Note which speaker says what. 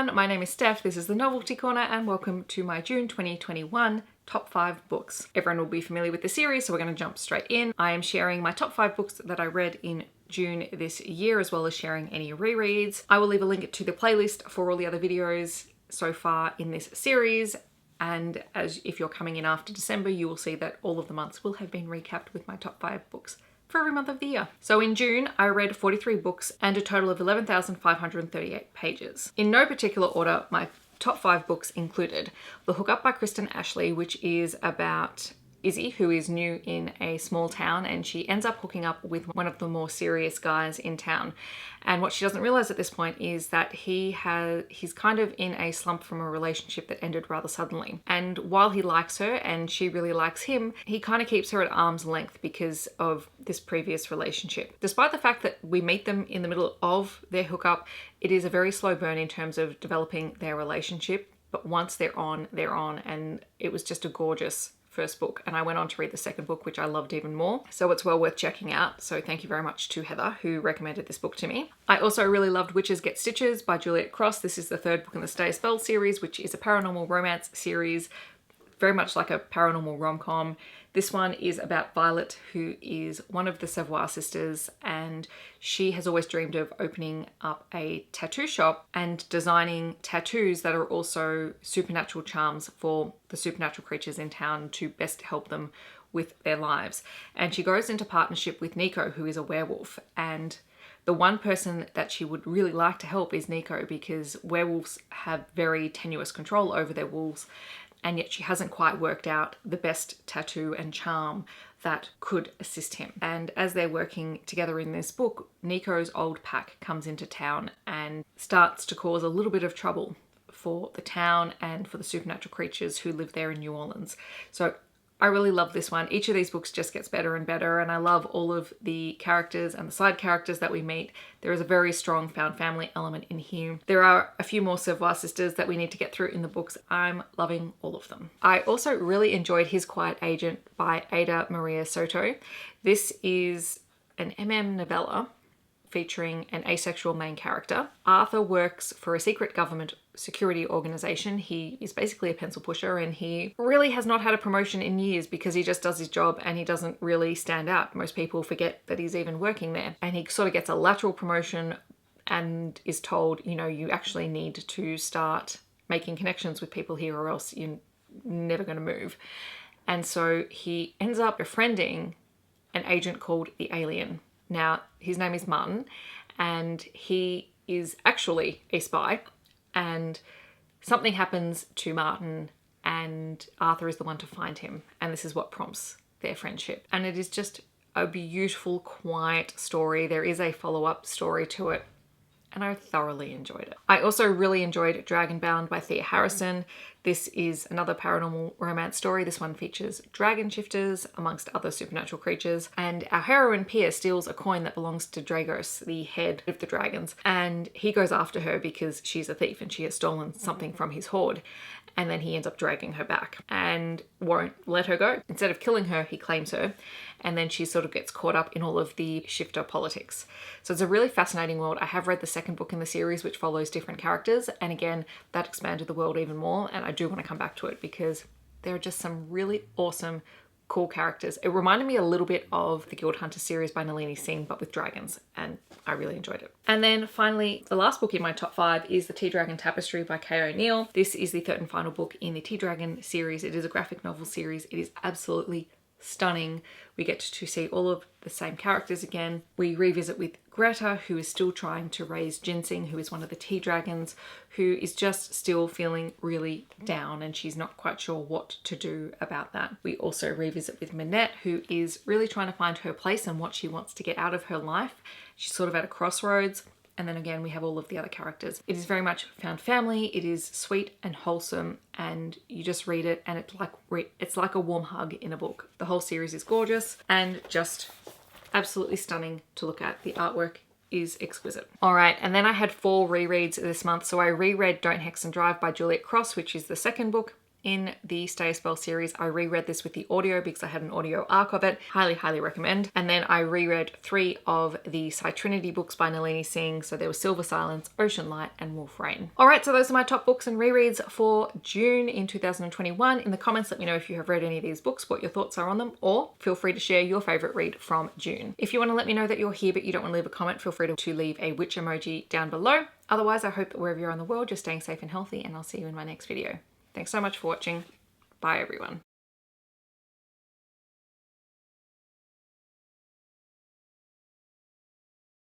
Speaker 1: everyone, my name is Steph, this is the Novelty Corner, and welcome to my June 2021 top 5 books. Everyone will be familiar with the series, so we're going to jump straight in. I am sharing my top 5 books that I read in June this year, as well as sharing any rereads. I will leave a link to the playlist for all the other videos so far in this series, and if you're coming in after December, you will see that all of the months will have been recapped with my top 5 books for every month of the year. So in June, I read 43 books and a total of 11,538 pages. In no particular order, my top 5 books included The Hookup by Kristen Ashley, which is about Izzy, who is new in a small town, and she ends up hooking up with one of the more serious guys in town. And what she doesn't realize at this point is that he's kind of in a slump from a relationship that ended rather suddenly. And while he likes her and she really likes him, he kind of keeps her at arm's length because of this previous relationship. Despite the fact that we meet them in the middle of their hookup, it is a very slow burn in terms of developing their relationship. But once they're on, and it was just a gorgeous first book, and I went on to read the second book, which I loved even more, so it's well worth checking out. So thank you very much to Heather, who recommended this book to me. I also really loved Witches Get Stitches by Juliet Cross. This is the third book in the Stay a Spell series, which is a paranormal romance series, very much like a paranormal rom-com. This one is about Violet, who is one of the Savoy sisters, and she has always dreamed of opening up a tattoo shop and designing tattoos that are also supernatural charms for the supernatural creatures in town to best help them with their lives. And she goes into partnership with Nico, who is a werewolf, and the one person that she would really like to help is Nico, because werewolves have very tenuous control over their wolves, and yet she hasn't quite worked out the best tattoo and charm that could assist him. And as they're working together in this book, Nico's old pack comes into town and starts to cause a little bit of trouble for the town and for the supernatural creatures who live there in New Orleans. So I really love this one. Each of these books just gets better and better, and I love all of the characters and the side characters that we meet. There is a very strong found family element in here. There are a few more Savoy sisters that we need to get through in the books. I'm loving all of them. I also really enjoyed His Quiet Agent by Ada Maria Soto. This is an novella featuring an asexual main character. Arthur works for a secret government security organization. He is basically a pencil pusher, and he really has not had a promotion in years because he just does his job and he doesn't really stand out. Most people forget that he's even working there, and he sort of gets a lateral promotion and is told, you know, you actually need to start making connections with people here or else you're never going to move. And so he ends up befriending an agent called the Alien. Now, his name is Martin, and he is actually a spy, and something happens to Martin, and Arthur is the one to find him, and this is what prompts their friendship. And it is just a beautiful, quiet story. There is a follow-up story to it, and I thoroughly enjoyed it. I also really enjoyed Dragonbound by Thea Harrison. This is another paranormal romance story. This one features dragon shifters amongst other supernatural creatures, and our heroine Pia steals a coin that belongs to Dragos, the head of the dragons, and he goes after her because she's a thief and she has stolen something from his hoard. And then he ends up dragging her back and won't let her go. Instead of killing her, he claims her, and then she sort of gets caught up in all of the shifter politics. So it's a really fascinating world. I have read the second book in the series, which follows different characters, and again, that expanded the world even more, and I do want to come back to it because there are just some really awesome, cool characters. It reminded me a little bit of the Guild Hunter series by Nalini Singh, but with dragons, and I really enjoyed it. And then finally, the last book in my top 5 is The Tea Dragon Tapestry by Kay O'Neill. This is the third and final book in the Tea Dragon series. It is a graphic novel series. It is absolutely stunning. We get to see all of the same characters again. We revisit with Greta, who is still trying to raise Ginseng, who is one of the tea dragons, who is just still feeling really down, and she's not quite sure what to do about that. We also revisit with Minette, who is really trying to find her place and what she wants to get out of her life. She's sort of at a crossroads. And then again, we have all of the other characters. It is very much found family. It is sweet and wholesome, and you just read it and it's like a warm hug in a book. The whole series is gorgeous and just absolutely stunning to look at. The artwork is exquisite. All right, and then I had 4 rereads this month. So I reread Don't Hex and Drive by Juliet Cross, which is the second book in the Stay a Spell series. I reread this with the audio because I had an audio arc of it. Highly, highly recommend. And then I reread 3 of the Trinity books by Nalini Singh. So there was Silver Silence, Ocean Light, and Wolf Rain. All right, so those are my top books and rereads for June in 2021. In the comments, let me know if you have read any of these books, what your thoughts are on them, or feel free to share your favorite read from June. If you want to let me know that you're here but you don't want to leave a comment, feel free to leave a witch emoji down below. Otherwise, I hope that wherever you're in the world, you're staying safe and healthy, and I'll see you in my next video. Thanks so much for watching. Bye, everyone.